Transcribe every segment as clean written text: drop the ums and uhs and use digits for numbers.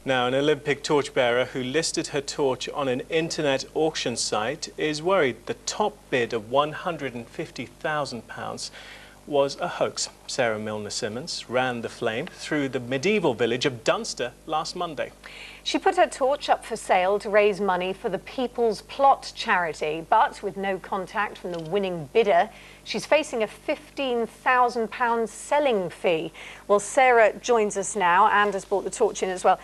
Now, an Olympic torchbearer who listed her torch on an internet auction site is worried the top bid of £150,000 was a hoax. Sarah Milner Simonds ran the flame through the medieval village of Dunster last Monday. She put her torch up for sale to raise money for the People's Plot charity, but with no contact from the winning bidder, she's facing a £15,000 selling fee. Well, Sarah joins us now and has brought the torch in as well.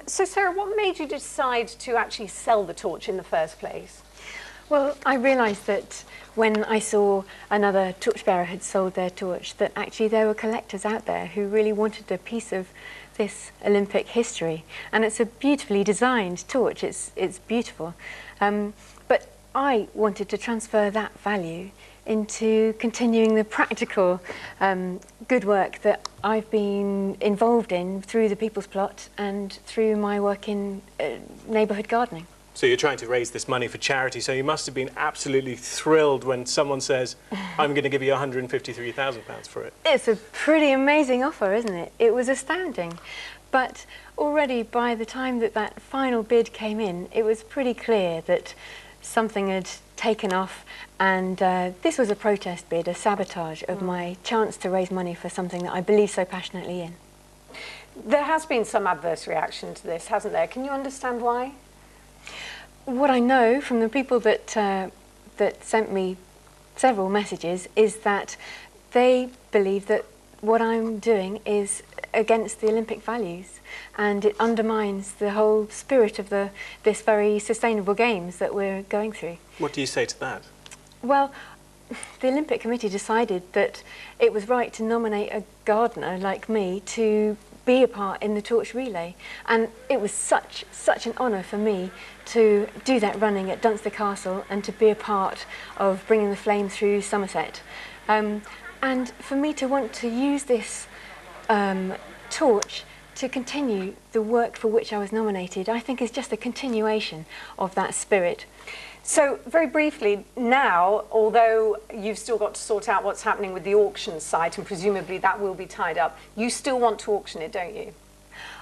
So, Sarah, what made you decide to actually sell the torch in the first place? Well, I realised that when I saw another torchbearer had sold their torch, that actually there were collectors out there who really wanted a piece of this Olympic history. And it's a beautifully designed torch, it's beautiful. But I wanted to transfer that value into continuing the practical good work that I've been involved in through the People's Plot and through my work in neighbourhood gardening. So you're trying to raise this money for charity, so you must have been absolutely thrilled when someone says, I'm going to give you £153,000 for it. It's a pretty amazing offer, isn't it? It was astounding. But already by the time that that final bid came in, it was pretty clear that something had taken off, and this was a protest bid, a sabotage of my chance to raise money for something that I believe so passionately in. There has been some adverse reaction to this, hasn't there? Can you understand why? What I know from the people that that sent me several messages is that they believe that what I'm doing is against the Olympic values, and it undermines the whole spirit of this very sustainable games that we're going through. What do you say to that? Well, the Olympic Committee decided that it was right to nominate a gardener like me to be a part in the torch relay, and it was such an honour for me to do that running at Dunster Castle and to be a part of bringing the flame through Somerset, and for me to want to use this torch to continue the work for which I was nominated, I think is just a continuation of that spirit. So, very briefly, now, although you've still got to sort out what's happening with the auction site, and presumably that will be tied up, you still want to auction it, don't you?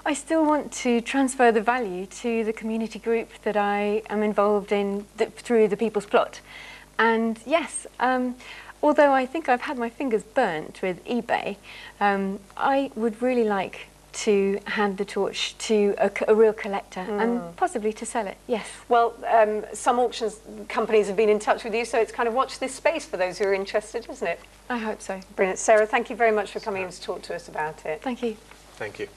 I still want to transfer the value to the community group that I am involved in through the People's Plot. And yes, although I think I've had my fingers burnt with eBay, I would really like to hand the torch to a real collector and possibly to sell it, yes. Well, some auctions companies have been in touch with you, so it's kind of watch this space for those who are interested, isn't it? I hope so. Brilliant. Sarah, thank you very much for coming in to talk to us about it. Thank you. Thank you.